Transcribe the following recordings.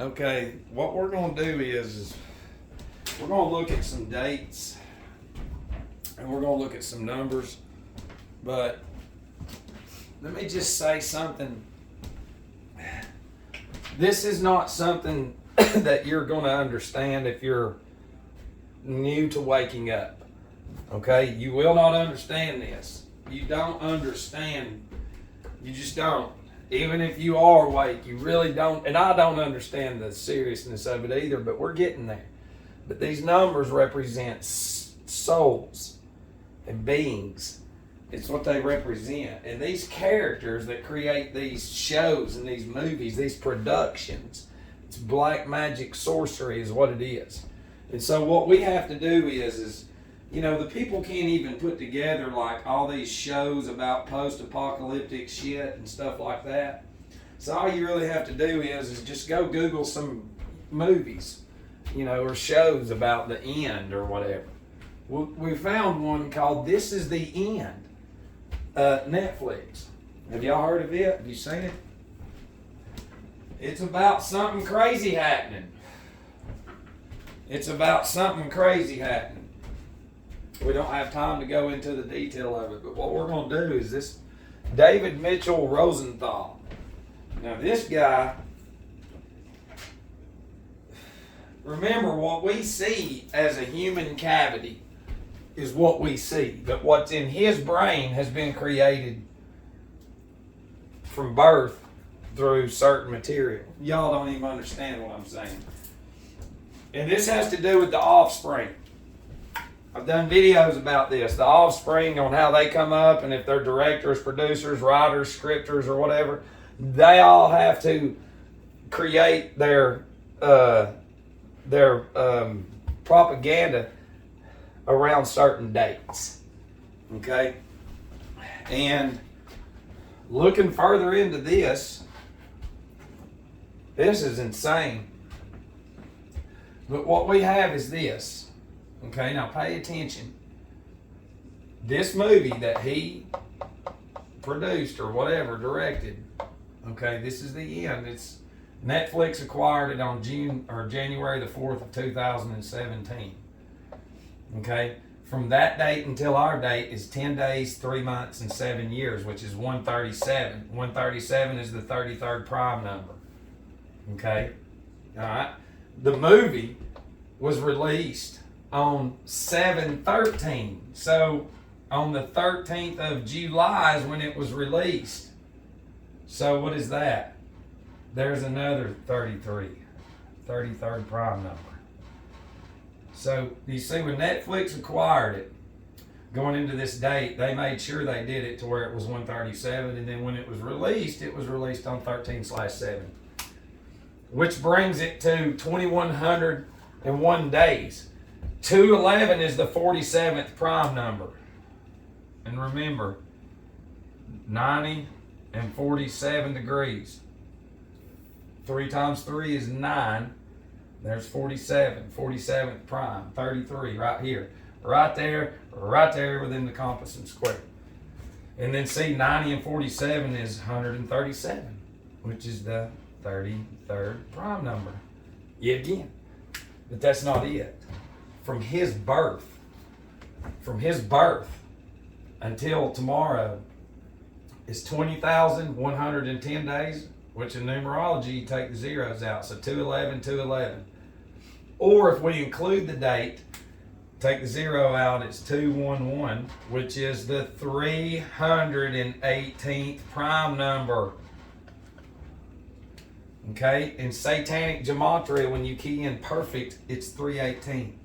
Okay, what we're going to do is we're going to look at some dates and we're going to look at some numbers. But let me just say something. This is not something that you're going to understand if you're new to waking up. Okay? You will not understand this. You don't understand. You just don't. Even if you are awake, you really don't. And I don't understand the seriousness of it either, but we're getting there. But these numbers represent souls and beings. It's what they represent. And these characters that create these shows and these movies, these productions, it's black magic sorcery is what it is. And so what we have to do is the people can't even put together like all these shows about post-apocalyptic shit and stuff like that. So all you really have to do is just go Google some movies, or shows about the end or whatever. We found one called This Is the End, Netflix. Have y'all heard of it? Have you seen it? It's about something crazy happening. It's about something crazy happening. We don't have time to go into the detail of it, but what we're going to do is this David Mitchell Rosenthal. Now this guy, remember what we see as a human cavity is what we see, but what's in his brain has been created from birth through certain material. Y'all don't even understand what I'm saying. And this has to do with the offspring. I've done videos about this, the offspring, on how they come up, and if they're directors, producers, writers, scripters, or whatever, they all have to create their propaganda around certain dates. Okay? And looking further into this is insane. But what we have is this. Okay, now pay attention. This movie that he produced or whatever, directed, okay, this is the end. It's Netflix acquired it on January the 4th of 2017. Okay, from that date until our date is 10 days, 3 months, and 7 years, which is 137. 137 is the 33rd prime number. Okay, all right. The movie was released on 7/13. So on the 13th of July is when it was released. So what is that? There's another 33. 33rd prime number. So you see, when Netflix acquired it, going into this date, they made sure they did it to where it was 137, and then when it was released on 13/7. Which brings it to 2101 days. 211 is the 47th prime number. And remember, 90 and 47 degrees. 3 times 3 is 9. There's 47. 47th prime. 33 right here. Right there within the compass and square. And then see, 90 and 47 is 137, which is the 33rd prime number. Yet again. But that's not it. From his birth until tomorrow is 20,110 days, which in numerology you take the zeros out. So 211, 211. Or if we include the date, take the zero out, it's 211, which is the 318th prime number. Okay, in satanic gematria, when you key in perfect, it's 318.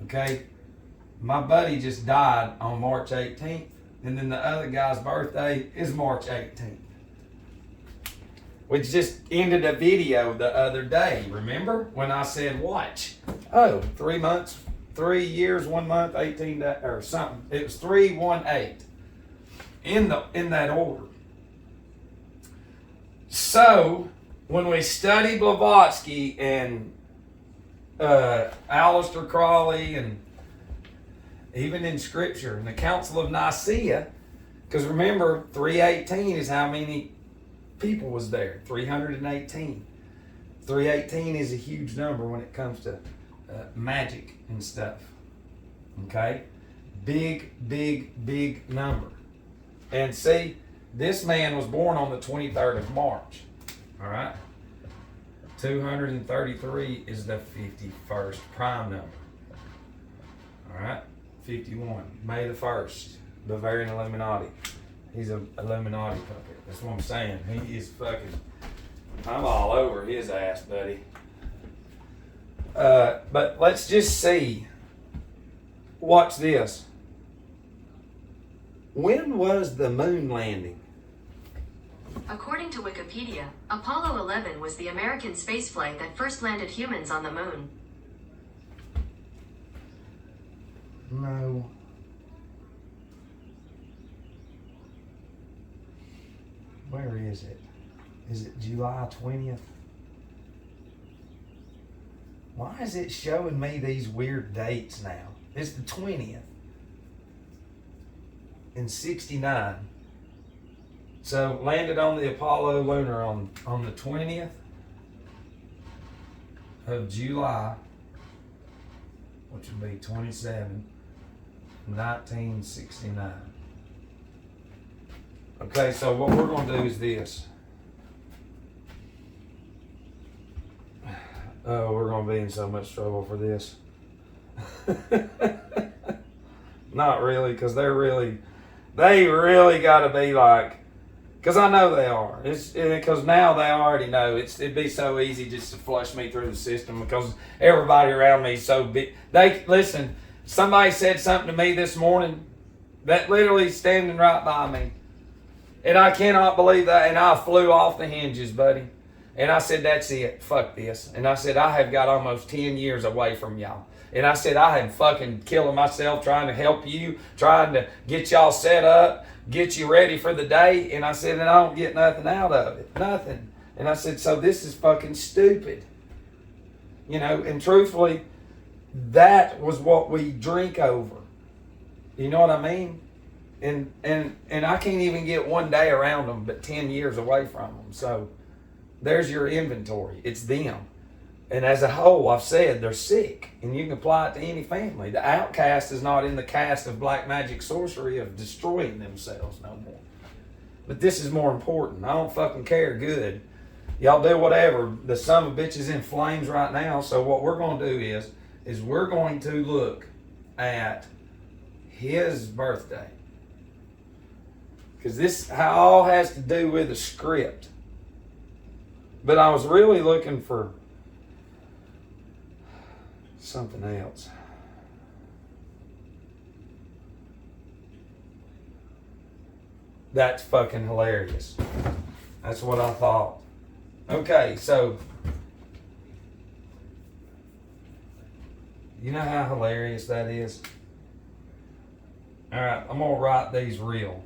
Okay, my buddy just died on March 18th, and then the other guy's birthday is March 18th. We just ended a video the other day, remember? When I said, watch. 3 months, 3 years, 1 month, 18 days, or something. It was 318 in that order. So, when we study Blavatsky and Aleister Crowley, and even in Scripture, in the Council of Nicaea, because remember, 318 is how many people was there, 318. 318 is a huge number when it comes to magic and stuff. Okay? Big, big, big number. And see, this man was born on the 23rd of March. All right? 233 is the 51st prime number. All right? 51, May the 1st, Bavarian Illuminati. He's a Illuminati puppet. That's what I'm saying. He is fucking, I'm all over his ass, buddy. But let's just see. Watch this. When was the moon landing? According to Wikipedia, Apollo 11 was the American spaceflight that first landed humans on the moon. No. Where is it? Is it July 20th? Why is it showing me these weird dates now? It's the 20th. In 69. So landed on the Apollo lunar on the 20th of July, which would be 27, 1969. Okay, so what we're going to do is this. Oh, we're going to be in so much trouble for this. Not really, because they really got to be like, because I know they are. It's because now they already know. It'd be so easy just to flush me through the system because everybody around me is so big. Listen, somebody said something to me this morning that literally standing right by me. And I cannot believe that. And I flew off the hinges, buddy. And I said, that's it. Fuck this. And I said, I have got almost 10 years away from y'all. And I said, I am fucking killing myself trying to help you, trying to get y'all set up, get you ready for the day. And I said, and I don't get nothing out of it. Nothing. And I said, so this is fucking stupid. You know, and truthfully, that was what we drink over. You know what I mean? And I can't even get one day around them, but 10 years away from them. So there's your inventory. It's them. And as a whole, I've said they're sick. And you can apply it to any family. The outcast is not in the cast of black magic sorcery of destroying themselves no more. But this is more important. I don't fucking care. Good. Y'all do whatever. The son of a bitch is in flames right now. So what we're going to do is we're going to look at his birthday. Because this all has to do with the script. But I was really looking for something else. That's fucking hilarious. That's what I thought. Okay, so you know how hilarious that is? Alright, I'm gonna write these real.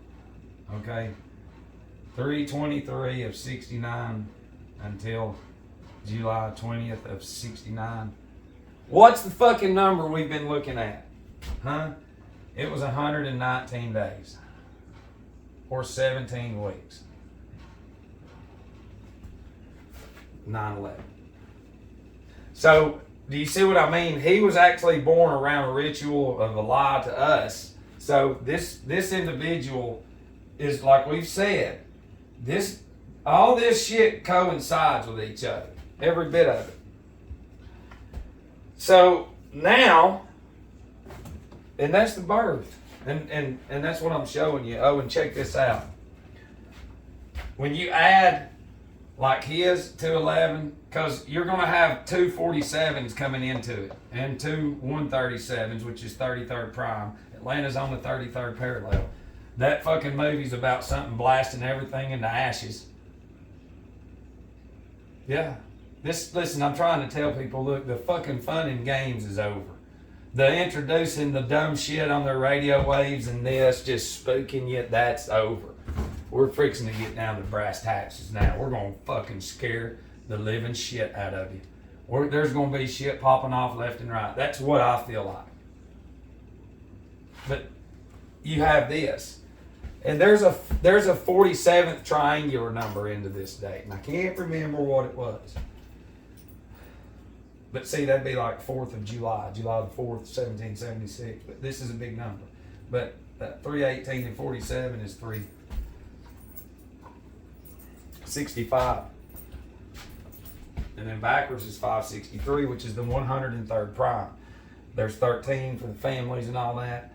Okay? 3/23 of 69 until July 20th of 69. What's the fucking number we've been looking at? Huh? It was 119 days. Or 17 weeks. 9/11. So, do you see what I mean? He was actually born around a ritual of a lie to us. So, this individual is, like we've said, all this shit coincides with each other. Every bit of it. So now, and that's the birth. And that's what I'm showing you. Oh, and check this out. When you add like his to 11, because you're going to have two 47s coming into it, and two 137s, which is 33rd prime. Atlanta's on the 33rd parallel. That fucking movie's about something blasting everything into ashes. Yeah. Listen, I'm trying to tell people, look, the fucking fun and games is over. The introducing the dumb shit on their radio waves and this just spooking you, that's over. We're fixing to get down to brass tacks now. We're going to fucking scare the living shit out of you. There's going to be shit popping off left and right. That's what I feel like. But you have this. And there's a 47th triangular number into this date. And I can't remember what it was. But see, that'd be like 4th of July, July the 4th, 1776. But this is a big number. But 318 and 47 is 365. And then backwards is 563, which is the 103rd prime. There's 13 for the families and all that.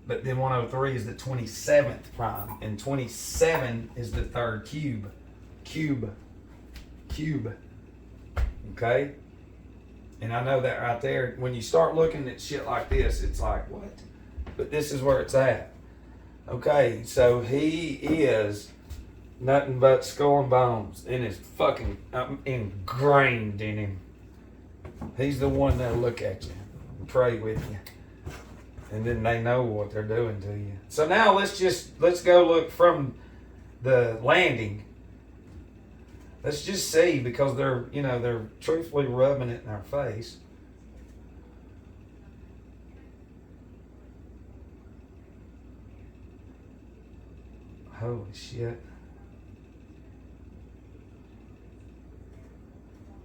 But then 103 is the 27th prime. And 27 is the third cube. Cube. Okay? And I know that right there. When you start looking at shit like this, it's like, what? But this is where it's at. Okay, so he is nothing but skull and bones. And it's fucking ingrained in him. He's the one that'll look at you and pray with you. And then they know what they're doing to you. So now let's go look from the landing. Let's just see, because they're truthfully rubbing it in our face. Holy shit.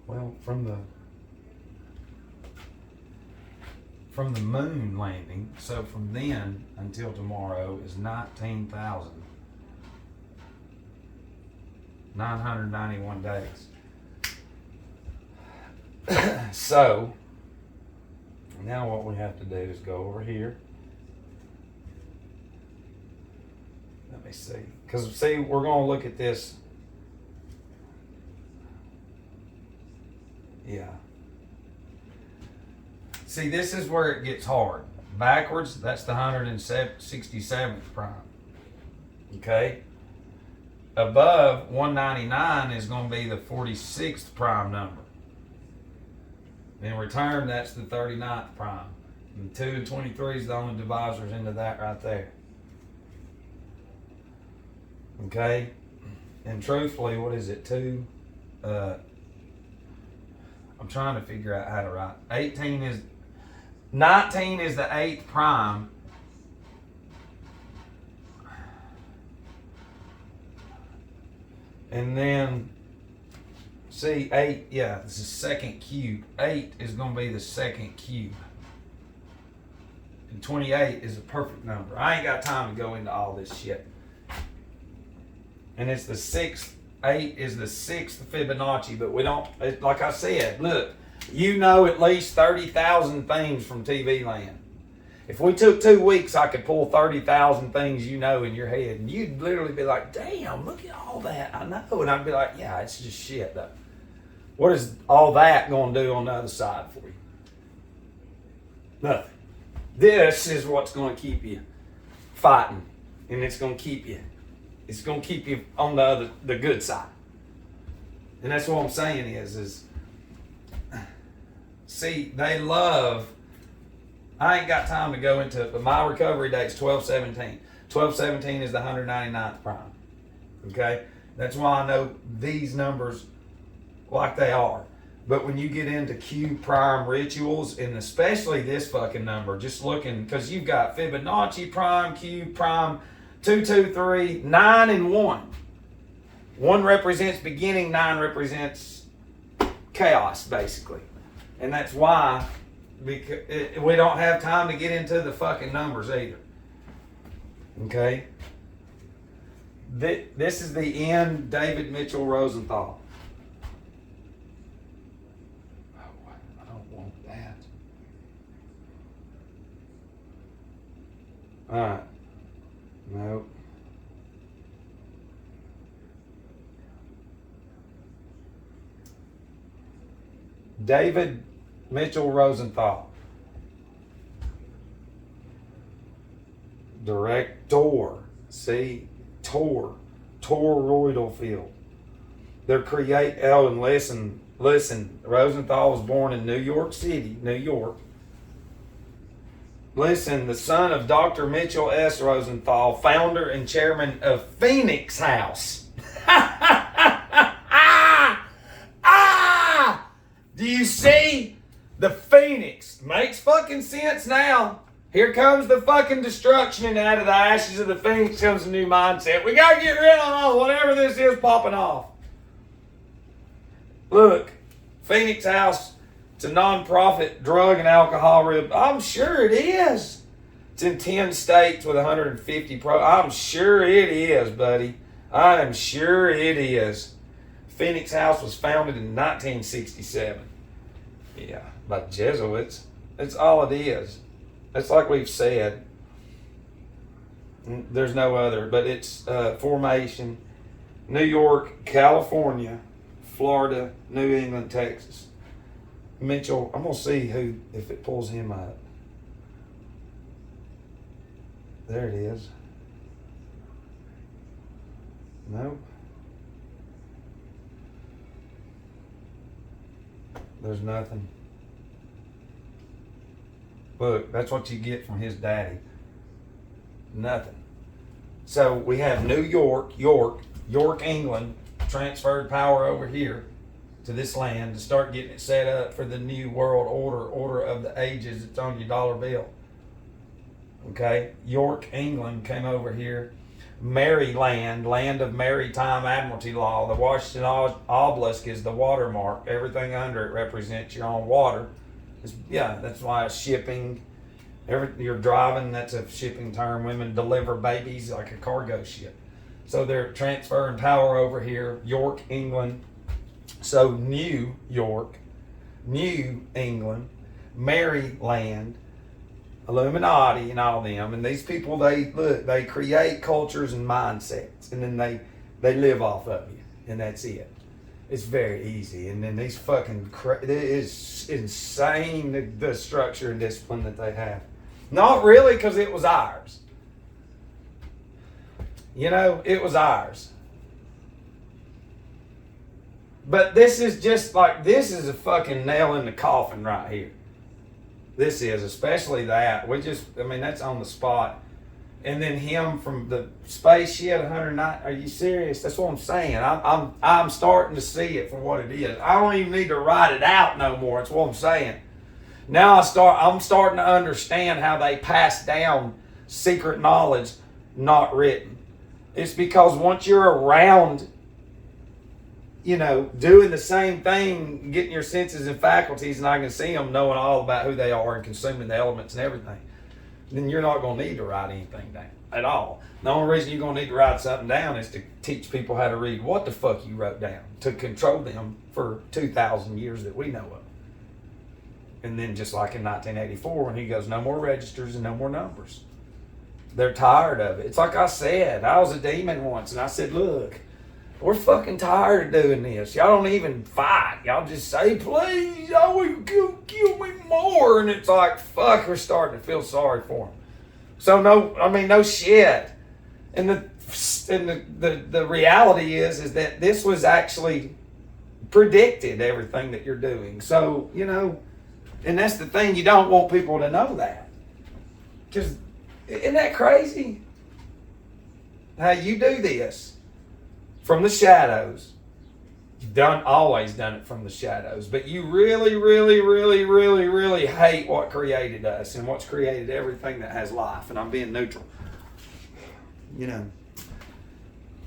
Well, from the moon landing, so from then until tomorrow is 19,991 days. So now what we have to do is go over here. Let me see, because see, we're going to look at this. Yeah. See, this is where it gets hard. Backwards, that's the 167th prime. Okay? Above 199 is going to be the 46th prime number. In return, that's the 39th prime. And 2 and 23 is the only divisors into that right there. Okay? And truthfully, what is it? 2? I'm trying to figure out how to write. 19 is the 8th prime. And then, see, 8, yeah, this is second cube. 8 is going to be the second cube. And 28 is a perfect number. I ain't got time to go into all this shit. And it's the 6th. 8 is the 6th Fibonacci, but we don't, like I said, look, you know at least 30,000 things from TV land. If we took 2 weeks, I could pull 30,000 things you know in your head. And you'd literally be like, damn, look at all that. I know. And I'd be like, yeah, it's just shit, though. What is all that going to do on the other side for you? Nothing. This is what's going to keep you fighting. And it's going to keep you on the good side. And that's what I'm saying is see, they love, I ain't got time to go into it, but my recovery date's 12/17. 12/17 is the 199th prime. Okay? That's why I know these numbers like they are. But when you get into Q prime rituals, and especially this fucking number, just looking, because you've got Fibonacci prime, Q prime, 2, 2, 3, 9, and 1. 1 represents beginning, 9 represents chaos, basically. And that's why we don't have time to get into the fucking numbers either. Okay? This is the end David Mitchell Rosenthal. Oh, I don't want that. All right. Nope. David Mitchell Rosenthal. Director. See? Toroidal field. They're and listen. Rosenthal was born in New York City, New York. Listen, the son of Dr. Mitchell S. Rosenthal, founder and chairman of Phoenix House. Do you see? The Phoenix. Makes fucking sense now. Here comes the fucking destruction, and out of the ashes of the Phoenix comes a new mindset. We gotta get rid of whatever this is popping off. Look, Phoenix House It's a non-profit drug and alcohol I'm sure it is. It's in 10 states with 150 I'm sure it is, buddy. I am sure it is. Phoenix House was founded in 1967. Yeah, by Jesuits. That's all it is. It's like we've said. There's no other, but it's formation. New York, California, Florida, New England, Texas. Mitchell, I'm going to see if it pulls him up. There it is. Nope. There's nothing. Look, that's what you get from his daddy. Nothing. So we have New York, England, transferred power over here to this land to start getting it set up for the new world order of the ages. It's on your dollar bill. Okay? York, England came over here. Maryland, land of maritime admiralty law. The Washington obelisk is the watermark. Everything under it represents your own water. That's why it's shipping. You're driving, that's a shipping term. Women deliver babies like a cargo ship. So they're transferring power over here. York, England. So New York, New England, Maryland, Illuminati and all them. And these people, they create cultures and mindsets. And then they live off of you. And that's it. It's very easy. And then these fucking, it is insane the structure and discipline that they have. Not really, because it was ours. It was ours. But this is just like, this is a fucking nail in the coffin right here. This is, especially that. That's on the spot. And then him from the space shit, 109. Are you serious? That's what I'm saying. I'm starting to see it for what it is. I don't even need to write it out no more. That's what I'm saying. Now I'm starting to understand how they pass down secret knowledge not written. It's because once you're around, doing the same thing, getting your senses and faculties, and I can see them knowing all about who they are and consuming the elements and everything, then you're not going to need to write anything down at all. The only reason you're going to need to write something down is to teach people how to read what the fuck you wrote down, to control them for 2,000 years that we know of. And then just like in 1984 when he goes, no more registers and no more numbers. They're tired of it. It's like I said, I was a demon once and I said, look, we're fucking tired of doing this. Y'all don't even fight. Y'all just say, please, y'all will kill me more. And it's like, fuck, we're starting to feel sorry for them. So no shit. And the reality is that this was actually predicted, everything that you're doing. So, and that's the thing, you don't want people to know that. Because isn't that crazy? How you do this from the shadows. You've always done it from the shadows. But you really, really, really, really, really hate what created us and what's created everything that has life. And I'm being neutral.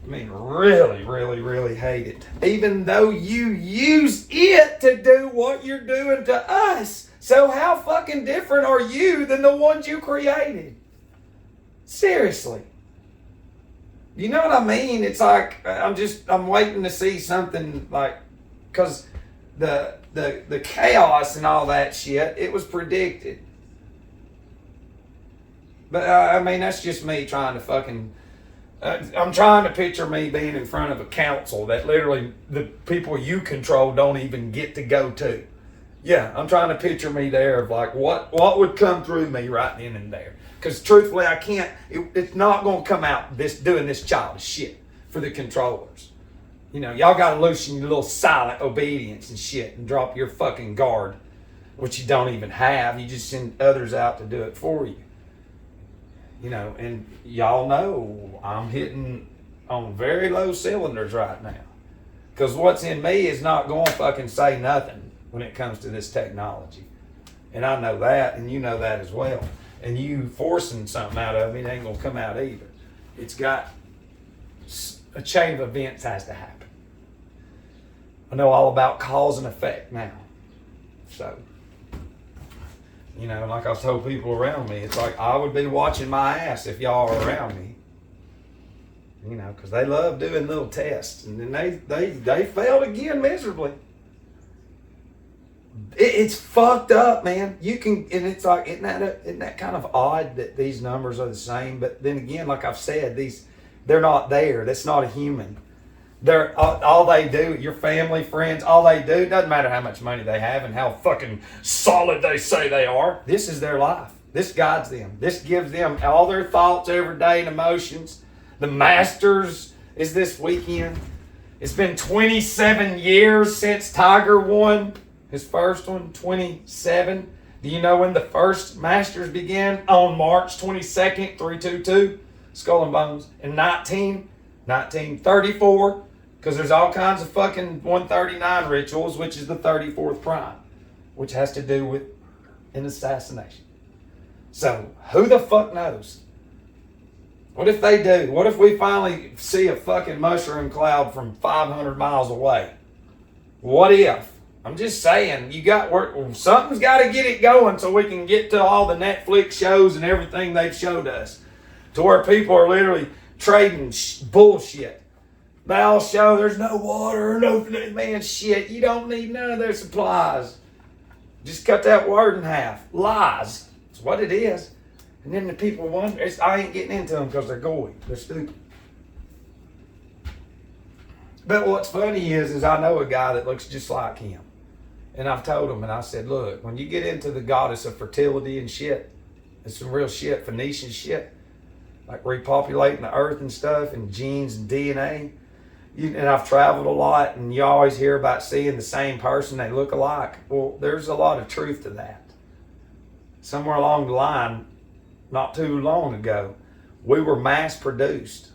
Really, really, really hate it. Even though you use it to do what you're doing to us. So how fucking different are you than the ones you created? Seriously. You know what I mean? It's like, I'm waiting to see something like, because the chaos and all that shit, it was predicted. But that's just me trying to fucking, I'm trying to picture me being in front of a council that literally the people you control don't even get to go to. Yeah, I'm trying to picture me there of like what would come through me right then and there. Because truthfully, I can't, it's not going to come out doing this childish shit for the controllers. Y'all got to loosen your little silent obedience and shit and drop your fucking guard, which you don't even have. You just send others out to do it for you. And y'all know I'm hitting on very low cylinders right now. Because what's in me is not going to fucking say nothing when it comes to this technology. And I know that, and you know that as well. And you forcing something out of it ain't going to come out either. It's got a chain of events has to happen. I know all about cause and effect now. So, you know, like I've told people around me, it's like I would be watching my ass if y'all are around me. You know, because they love doing little tests, and then they failed again miserably. It's fucked up, man. You can, and it's like, isn't that kind of odd that these numbers are the same? But then again, like I've said, they're not there. That's not a human. They're all they do. Your family, friends, all they do, doesn't matter how much money they have and how fucking solid they say they are. This is their life. This guides them. This gives them all their thoughts every day and emotions. The Masters is this weekend. It's been 27 years since Tiger won his first one, 27. Do you know when the first Masters began? On March 22nd, 322, Skull and Bones. In 1934, because there's all kinds of fucking 139 rituals, which is the 34th prime, which has to do with an assassination. So, who the fuck knows? What if they do? What if we finally see a fucking mushroom cloud from 500 miles away? What if? I'm just saying, something's got to get it going so we can get to all the Netflix shows and everything they've showed us, to where people are literally trading bullshit. They all show there's no water, man, shit. You don't need none of their supplies. Just cut that word in half. Lies. That's what it is. And then the people wonder, I ain't getting into them because they're goy. They're stupid. But what's funny is I know a guy that looks just like him. And I've told him, and I said, look, when you get into the goddess of fertility and shit, it's some real shit, Phoenician shit, like repopulating the earth and stuff, and genes and DNA. And I've traveled a lot, and you always hear about seeing the same person, they look alike. Well, there's a lot of truth to that. Somewhere along the line, not too long ago, we were mass produced,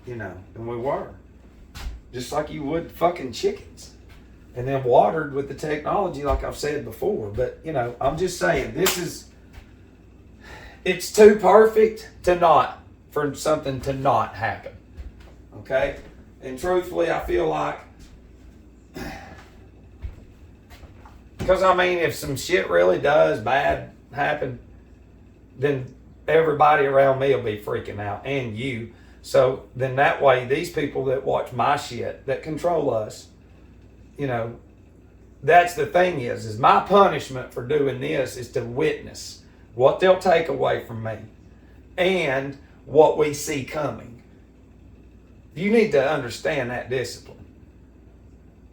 you know, and we were. Just like you would fucking chickens. And then watered with the technology, like I've said before. But, you know, I'm just saying, it's too perfect for something to not happen. Okay? And truthfully, I feel like, because I mean, if some shit really does bad happen, then everybody around me will be freaking out, and you. So then that way, these people that watch my shit, that control us, you know, that's the thing is my punishment for doing this is to witness what they'll take away from me and what we see coming. You need to understand that discipline,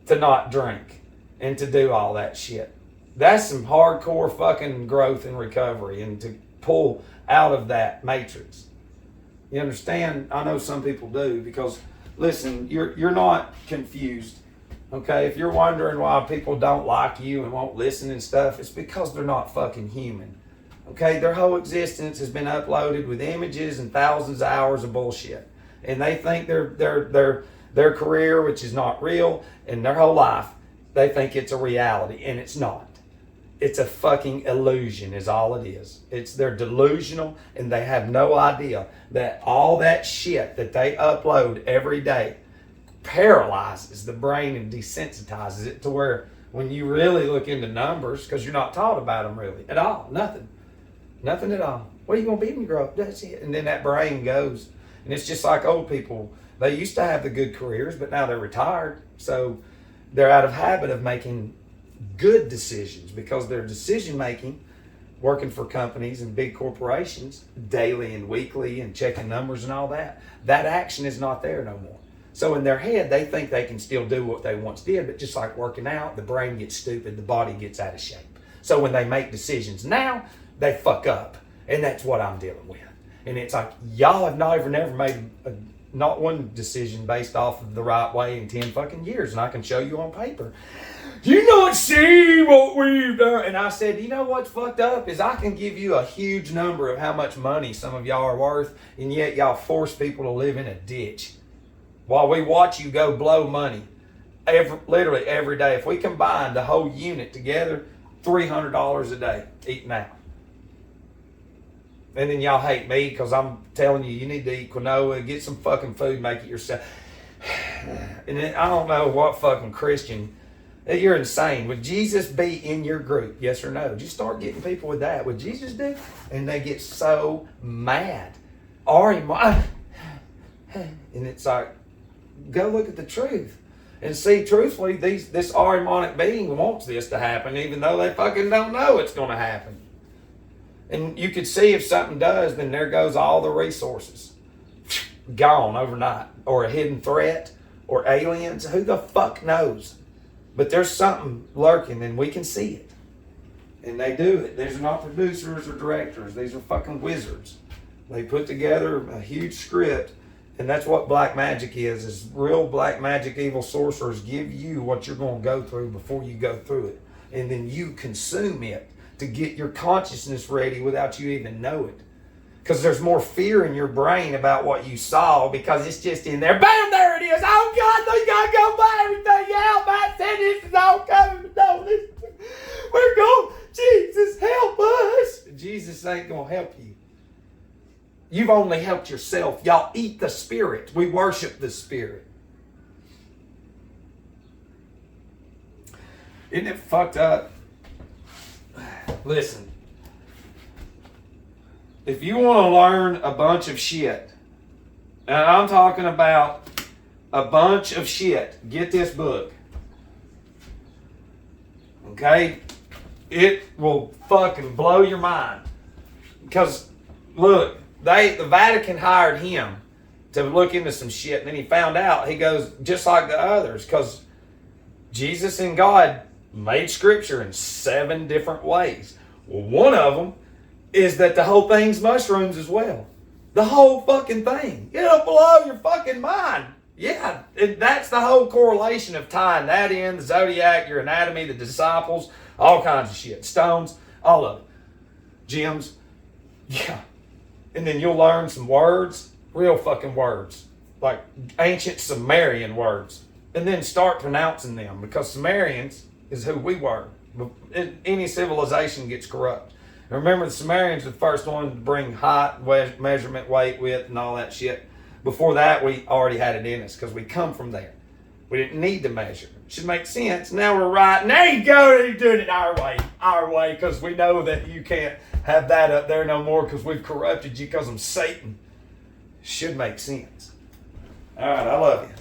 to not drink and to do all that shit. That's some hardcore fucking growth and recovery, and to pull out of that matrix. You understand? I know some people do, because listen, you're not confused. Okay, if you're wondering why people don't like you and won't listen and stuff, it's because they're not fucking human. Okay, their whole existence has been uploaded with images and thousands of hours of bullshit, and they think their career, which is not real, and their whole life, they think it's a reality, and it's not. It's a fucking illusion is all it is. They're delusional, and they have no idea that all that shit that they upload every day paralyzes the brain and desensitizes it to where when you really look into numbers, because you're not taught about them really at all, nothing at all. What are you going to be when you grow up? That's it. And then that brain goes, and it's just like old people. They used to have the good careers, but now they're retired, so they're out of habit of making good decisions, because their decision making, working for companies and big corporations daily and weekly and checking numbers and all that action is not there no more. So in their head, they think they can still do what they once did, but just like working out, the brain gets stupid, the body gets out of shape. So when they make decisions now, they fuck up, and that's what I'm dealing with. And it's like, y'all have never made not one decision based off of the right way in 10 fucking years, and I can show you on paper. You not see what we've done. And I said, you know what's fucked up is I can give you a huge number of how much money some of y'all are worth, and yet y'all force people to live in a ditch while we watch you go blow money literally every day. If we combine the whole unit together, $300 a day eating out. And then y'all hate me because I'm telling you, you need to eat quinoa, get some fucking food, make it yourself. And then I don't know what fucking Christian You're insane. Would Jesus be in your group? Yes or no? Just start getting people with that. Would Jesus do? And they get so mad. And it's like, go look at the truth. And see, truthfully, this Ahrimanic being wants this to happen, even though they fucking don't know it's going to happen. And you could see if something does, then there goes all the resources. Gone overnight. Or a hidden threat. Or aliens. Who the fuck knows? But there's something lurking and we can see it. And they do it. These are not producers or directors. These are fucking wizards. They put together a huge script. And that's what black magic is real black magic evil sorcerers give you what you're going to go through before you go through it. And then you consume it to get your consciousness ready without you even know it. Because there's more fear in your brain about what you saw because it's just in there. Bam, there it is. Oh God, you gotta go buy everything out. Matt said this is all coming. No, this, we're going, Jesus, help us. Jesus ain't gonna help you. You've only helped yourself. Y'all eat the Spirit. We worship the Spirit. Isn't it fucked up? Listen. If you want to learn a bunch of shit, and I'm talking about a bunch of shit, get this book. Okay? It will fucking blow your mind. Because, look, the Vatican hired him to look into some shit, and then he found out, he goes, just like the others, because Jesus and God made scripture in 7 different ways. Well, one of them is that the whole thing's mushrooms as well. The whole fucking thing. It'll blow your fucking mind. Yeah, that's the whole correlation of tying that in, the zodiac, your anatomy, the disciples, all kinds of shit. Stones, all of it. Gems. Yeah. And then you'll learn some words, real fucking words, like ancient Sumerian words. And then start pronouncing them because Sumerians is who we were. Any civilization gets corrupt. And remember, the Sumerians were the first one to bring height, measurement, weight, width, and all that shit. Before that, we already had it in us because we come from there. We didn't need to measure. It should make sense. Now we're right. There you go. You're doing it our way, because we know that you can't have that up there no more because we've corrupted you because I'm Satan. Should make sense. All right, I love you.